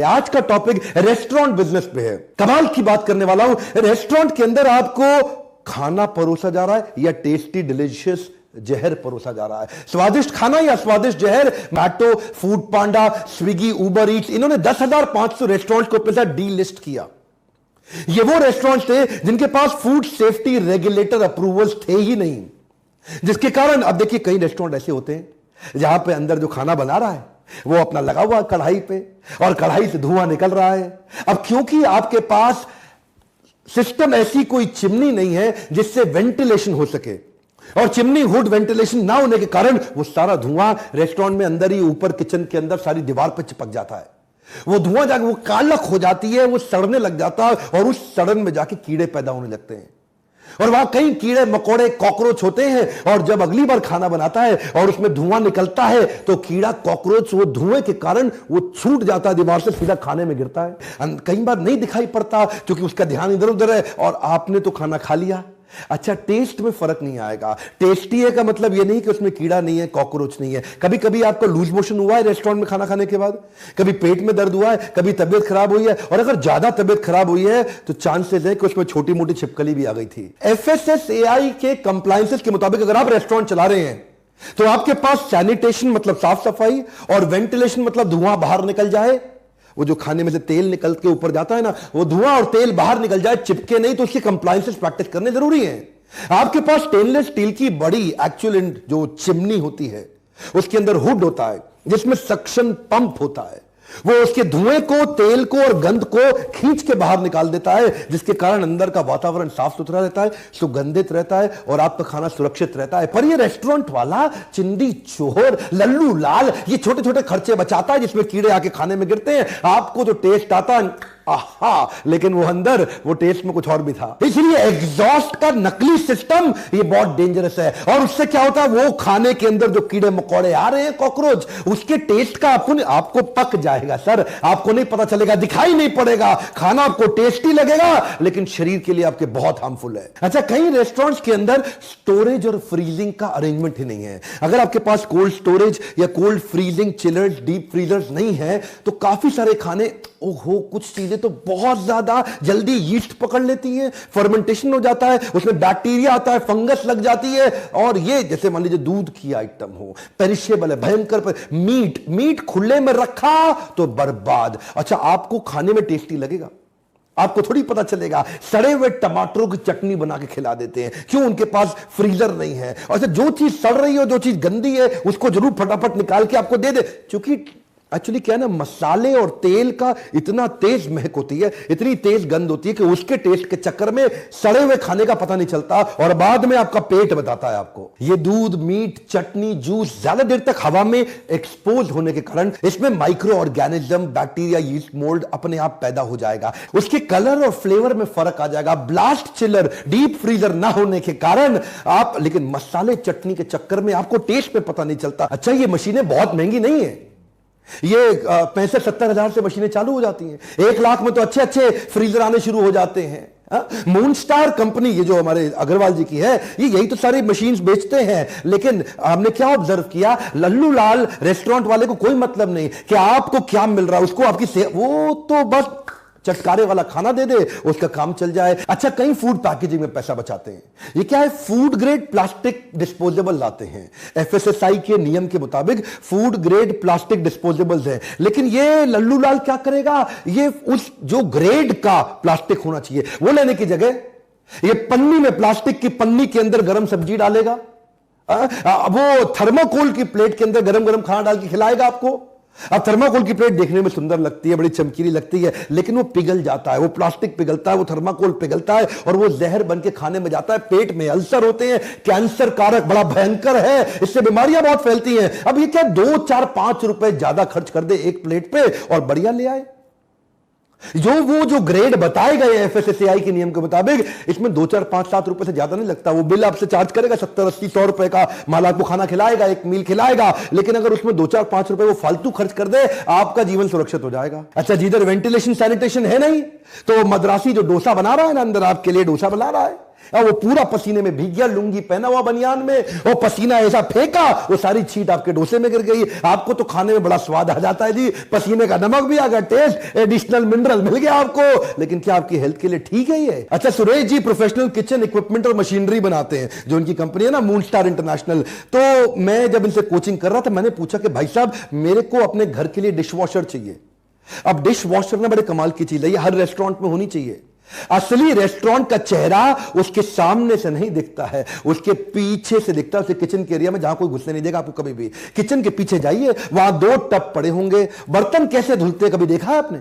आज का topic restaurant business पे है। कमाल की बात करने वाला हूं। रेस्टोरेंट के अंदर आपको खाना परोसा जा रहा है या टेस्टी डिलीशियस जहर परोसा जा रहा है। स्वादिष्ट खाना या स्वादिष्ट जहर। मैटो, फूड पांडा, स्विगी, उबर ईट्स, इन्होंने 10,500 रेस्टोरेंट को अपने साथ डी लिस्ट किया। ये वो रेस्टोरेंट थे जिनके पास फूड सेफ्टी रेगुलेटर अप्रूवल्स थे ही नहीं, जिसके कारण अब देखिए कई रेस्टोरेंट ऐसे होते हैं जहां पे अंदर जो खाना बना रहा है वो अपना लगा हुआ कढ़ाई पे और कढ़ाई से धुआं निकल रहा है। अब क्योंकि आपके पास सिस्टम ऐसी कोई चिमनी नहीं है जिससे वेंटिलेशन हो सके, और चिमनी हुड वेंटिलेशन ना होने के कारण वो सारा धुआं रेस्टोरेंट में अंदर ही ऊपर किचन के अंदर सारी दीवार पे चिपक जाता है। वो धुआं जाके वो कालक हो जाती है, वो सड़ने लग जाता है और उस सड़न में जाके कीड़े पैदा होने लगते हैं और वहां कई कीड़े मकोड़े कॉकरोच होते हैं। और जब अगली बार खाना बनाता है और उसमें धुआं निकलता है तो कीड़ा कॉकरोच वो धुएं के कारण वो छूट जाता है दीवार से, सीधा खाने में गिरता है। कई बार नहीं दिखाई पड़ता क्योंकि उसका ध्यान इधर उधर है और आपने तो खाना खा लिया। अच्छा, टेस्ट में फर्क नहीं आएगा। टेस्टी है का मतलब यह नहीं कि उसमें कीड़ा नहीं है, कॉकरोच नहीं है। कभी कभी आपको लूज मोशन हुआ है रेस्टोरेंट में खाना खाने के बाद, कभी पेट में दर्द हुआ है, कभी तबीयत खराब हुई है, और अगर ज्यादा तबीयत खराब हुई है तो चांसेस है कि उसमें छोटी मोटी छिपकली भी आ गई थी। FSSAI के कंप्लायंसेस के मुताबिक अगर आप रेस्टोरेंट चला रहे हैं तो आपके पास सैनिटेशन मतलब साफ सफाई और वेंटिलेशन मतलब धुआं बाहर निकल जाए। वो जो खाने में से तेल निकल के ऊपर जाता है ना, वो धुआं और तेल बाहर निकल जाए, चिपके नहीं, तो उसके कंप्लायंसेस प्रैक्टिस करने जरूरी है। आपके पास स्टेनलेस स्टील की बड़ी एक्चुअल जो चिमनी होती है उसके अंदर हुड होता है जिसमें सक्शन पंप होता है। वो उसके धुएं को, तेल को और गंध को खींच के बाहर निकाल देता है, जिसके कारण अंदर का वातावरण साफ सुथरा रहता है, सुगंधित रहता है और आपका खाना सुरक्षित रहता है। पर ये रेस्टोरेंट वाला चिंदी चोर लल्लू लाल ये छोटे छोटे खर्चे बचाता है जिसमें कीड़े आके खाने में गिरते हैं। आपको जो टेस्ट आता है आहा, लेकिन वो अंदर वो टेस्ट में कुछ और भी था। इसलिए एग्जॉस्ट का नकली सिस्टम ये बहुत डेंजरस है। और उससे क्या होता है, वो खाने के अंदर जो कीड़े मकोड़े आ रहे हैं, कॉकरोच, उसके टेस्ट का आपको पक जाएगा सर, आपको नहीं पता चलेगा, दिखाई नहीं पड़ेगा। खाना आपको टेस्टी लगेगा लेकिन शरीर के लिए आपके बहुत हार्मफुल है। अच्छा, कई रेस्टोरेंट्स के अंदर स्टोरेज और फ्रीजिंग का अरेंजमेंट ही नहीं है। अगर आपके पास कोल्ड स्टोरेज या cold freezing chillers, deep freezers नहीं है तो काफी सारे खाने, ओहो, कुछ चीजें तो बहुत ज्यादा जल्दी यीस्ट पकड़ लेती हैं, फर्मेंटेशन हो जाता है, उसमें बैक्टीरिया आता है, फंगस लग जाती है। और ये जैसे मान लीजिए दूध की आइटम हो, पेरिशेबल है, भयंकर। मीट खुले में रखा तो बर्बाद। अच्छा, आपको खाने में टेस्टी लगेगा, आपको थोड़ी पता चलेगा। सड़े हुए टमाटरों की चटनी बना के खिला देते हैं, क्यों? उनके पास फ्रीजर नहीं है। और जो चीज सड़ रही है, जो चीज गंदी है, उसको जरूर फटाफट निकाल के आपको दे दे। क्योंकि एक्चुअली क्या है ना, मसाले और तेल का इतना तेज महक होती है, इतनी तेज गंध होती है कि उसके टेस्ट के चक्कर में सड़े हुए खाने का पता नहीं चलता और बाद में आपका पेट बताता है आपको। ये दूध, मीट, चटनी, जूस ज्यादा देर तक हवा में एक्सपोज होने के कारण इसमें micro organism, bacteria, yeast, mould अपने आप पैदा हो जाएगा। उसके कलर और फ्लेवर में फर्क आ जाएगा। ब्लास्ट चिलर, डीप फ्रीजर ना होने के कारण आप, लेकिन मसाले चटनी के चक्कर में आपको टेस्ट में पता नहीं चलता। अच्छा, ये मशीनें बहुत महंगी नहीं है, ये 65-70 हजार से मशीनें चालू हो जाती हैं। 1 लाख में तो अच्छे अच्छे फ्रीजर आने शुरू हो जाते हैं। मून स्टार कंपनी, ये जो हमारे अग्रवाल जी की है, ये यही तो सारी मशीन्स बेचते हैं। लेकिन हमने क्या ऑब्जर्व किया, लल्लू लाल रेस्टोरेंट वाले को कोई मतलब नहीं कि आपको क्या मिल रहा है, उसको आपकी वो तो बस चटकारे वाला खाना दे दे, उसका काम चल जाए। अच्छा, कई फूड पैकेजिंग में पैसा बचाते हैं। ये क्या है, फूड ग्रेड प्लास्टिक डिस्पोजेबल लाते हैं। FSSAI के नियम के मुताबिक फूड ग्रेड प्लास्टिक डिस्पोजेबल्स हैं, लेकिन ये लल्लू लाल क्या करेगा, ये उस जो ग्रेड का प्लास्टिक होना चाहिए वो लेने की जगह ये पन्नी में, प्लास्टिक की पन्नी के अंदर गरम सब्जी डालेगा, वो थर्माकोल की प्लेट के अंदर गरम गरम खाना डाल के खिलाएगा आपको। अब थर्माकोल की प्लेट देखने में सुंदर लगती है, बड़ी चमकीली लगती है, लेकिन वो पिघल जाता है, वो प्लास्टिक पिघलता है, वो थर्माकोल पिघलता है और वो जहर बन के खाने में जाता है। पेट में अल्सर होते हैं, कैंसर कारक, बड़ा भयंकर है, इससे बीमारियां बहुत फैलती हैं। अब ये क्या 2, 4, 5 रुपए ज्यादा खर्च कर दे एक प्लेट पे और बढ़िया ले आए। जो ग्रेड बताए गए FSSAI के नियम के मुताबिक, इसमें 2, 4, 5, 7 रुपए से ज्यादा नहीं लगता। वो बिल आपसे चार्ज करेगा 70, 80, 100 रुपए का माल आपको खाना खिलाएगा, एक मील खिलाएगा, लेकिन अगर उसमें 2, 4, 5 रुपए वो फालतू खर्च कर दे, आपका जीवन सुरक्षित हो जाएगा। अच्छा, जिधर वेंटिलेशन सैनिटेशन है नहीं, तो मद्रासी जो डोसा बना रहा है ना, अंदर आपके लिए डोसा बना रहा है, और वो पूरा पसीने में भीग गया, लुंगी पहना हुआ बनियान में, वो पसीना ऐसा फेंका वो सारी छींट आपके डोसे में गिर गई। आपको तो खाने में बड़ा स्वाद आ जाता है जी, पसीने का नमक भी आ गया, टेस्ट, एडिशनल मिनरल मिल गया आपको, लेकिन क्या आपकी हेल्थ के लिए ठीक है ये? अच्छा, Suresh ji professional kitchen equipment और मशीनरी बनाते हैं, जो उनकी कंपनी है ना मून स्टार इंटरनेशनल। तो मैं जब इनसे कोचिंग कर रहा था, मैंने पूछा कि भाई साहब मेरे को अपने घर के लिए डिश वॉशर चाहिए। अब डिश वॉशर ना बड़े कमाल की चीज है, ये हर रेस्टोरेंट में होनी चाहिए। असली रेस्टोरेंट का चेहरा उसके सामने से नहीं दिखता है, उसके पीछे से दिखता है, उसके किचन के एरिया में जहां कोई घुसने नहीं देगा आपको कभी भी। किचन के पीछे जाइए, वहां 2 टब पड़े होंगे, बर्तन कैसे धुलते हैं कभी देखा है आपने?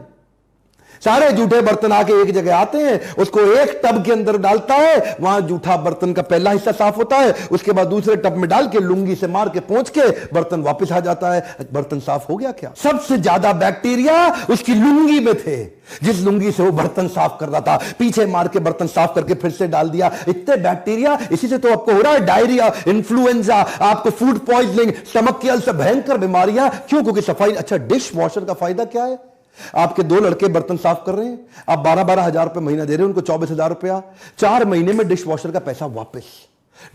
सारे जूठे बर्तन आके एक जगह आते हैं, उसको एक टब के अंदर डालता है, वहां जूठा बर्तन का पहला हिस्सा साफ होता है, उसके बाद दूसरे टब में डाल के लुंगी से मार के पोंछ के बर्तन वापस आ जाता है। बर्तन साफ हो गया क्या? सबसे ज्यादा बैक्टीरिया उसकी लुंगी में थे, जिस लुंगी से वो बर्तन साफ कर रहा था, पीछे मार के बर्तन साफ करके फिर से डाल दिया। इतने बैक्टीरिया, इसी से तो आपको हो रहा है डायरिया, इन्फ्लुएंजा, आपको फूड पॉइजनिंग, स्टमक की अल्सर, भयंकर बीमारियां। क्यों? क्योंकि सफाई। अच्छा, डिश वॉशर का फायदा क्या है? आपके 2 लड़के बर्तन साफ कर रहे हैं, आप 12-12 हजार रुपए महीना दे रहे हैं उनको, 24 हजार रुपया, 4 महीने में डिश वॉशर का पैसा वापस।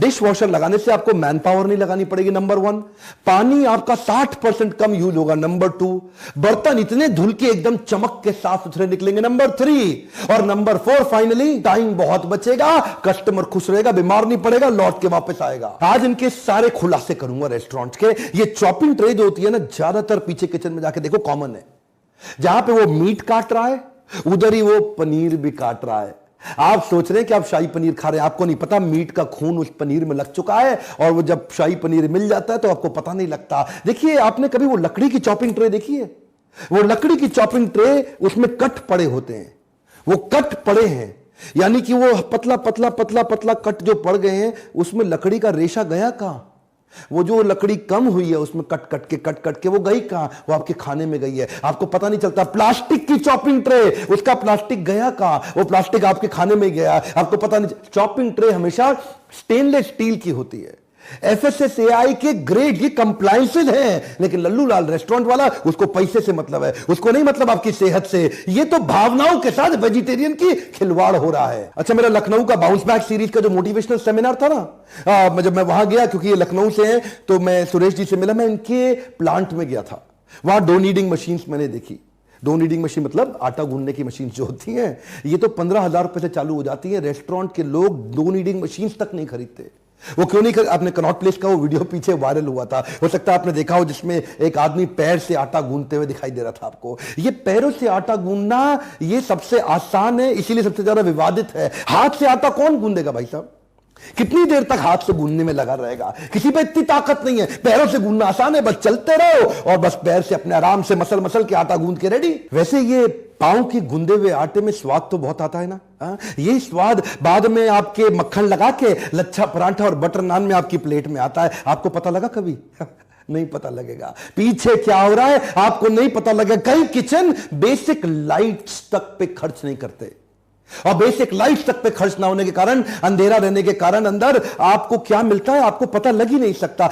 डिश वॉशर लगाने से आपको मैन पावर नहीं लगानी पड़ेगी, नंबर 1। पानी आपका 60% कम यूज होगा, नंबर 2। बर्तन इतने धुल के एकदम चमक के साफ सुथरे निकलेंगे, नंबर 3। और नंबर 4 फाइनली, टाइम बहुत बचेगा, कस्टमर खुश रहेगा, बीमार नहीं पड़ेगा, लौट के वापस आएगा। आज इनके सारे खुलासे करूंगा रेस्टोरेंट के। ये चॉपिंग ट्रे जो होती है ना, ज्यादातर पीछे किचन में जाके देखो कॉमन है। जहां पे वो मीट काट रहा है उधर ही वो पनीर भी काट रहा है। आप सोच रहे हैं कि आप शाही पनीर खा रहे हैं, आपको नहीं पता मीट का खून उस पनीर में लग चुका है, और वो जब शाही पनीर मिल जाता है तो आपको पता नहीं लगता। देखिए, आपने कभी वो लकड़ी की चॉपिंग ट्रे देखी है? वो लकड़ी की चॉपिंग ट्रे, उसमें कट पड़े होते हैं, वो कट पड़े हैं, यानी कि वो पतला पतला पतला पतला कट जो पड़ गए हैं, उसमें लकड़ी का रेशा गया कहां? वो जो लकड़ी कम हुई है उसमें कट कट के वो गई कहां? वो आपके खाने में गई है, आपको पता नहीं चलता। प्लास्टिक की चॉपिंग ट्रे, उसका प्लास्टिक गया कहां? वो प्लास्टिक आपके खाने में गया, आपको पता नहीं। चॉपिंग ट्रे हमेशा स्टेनलेस स्टील की होती है, FSSAI के ग्रेड, ये कंप्लायंसेस हैं। लेकिन लल्लू लाल रेस्टोरेंट वाला, उसको पैसे से मतलब है, उसको नहीं मतलब आपकी सेहत से। ये तो भावनाओं के साथ वेजिटेरियन की खिलवाड़ हो रहा है। अच्छा, मेरा लखनऊ का बाउंस बैक सीरीज का जो मोटिवेशनल सेमिनार था ना, जब मैं वहां गया, क्योंकि ये लखनऊ से हैं, तो मैं सुरेश जी से मिला, मैं इनके प्लांट में गया था। वहां 2 नीडिंग मशीन मैंने देखी। 2 नीडिंग मशीन मतलब आटा गूंदने की मशीन जो होती हैं, ये तो 15,000 रुपए से चालू हो जाती है। रेस्टोरेंट के लोग 2 नीडिंग मशीन तक नहीं खरीदते। वो क्यों नहीं कर? आपने कनॉट प्लेस का वो वीडियो पीछे वायरल हुआ था, हो सकता है आपने देखा हो, जिसमें एक आदमी पैर से आटा गूंदते हुए दिखाई दे रहा था आपको। ये पैरों से आटा गूंदना ये सबसे आसान है, इसीलिए सबसे ज्यादा विवादित है। हाथ से आटा कौन गूंदेगा भाई साहब? कितनी देर तक हाथ से गूंदने में लगा रहेगा? किसी पे इतनी ताकत नहीं है। पैरों से गूंदना आसान है, बस चलते रहो और बस पैर से अपने आराम से मसल मसल के आटा गूंद के रेडी। वैसे ये पांव के गूंदे हुए आटे में स्वाद तो बहुत आता है ना। ये स्वाद बाद में आपके मक्खन लगा के लच्छा पराठा और बटर नान में आपकी प्लेट में आता है। आपको पता लगा कभी? नहीं पता लगेगा। पीछे क्या हो रहा है आपको नहीं पता लगेगा। कई किचन बेसिक लाइट्स तक पे खर्च नहीं करते, और बेसिक लाइट्स तक पे खर्च ना होने के कारण, अंधेरा रहने के कारण अंदर आपको क्या मिलता है आपको पता लग ही नहीं सकता।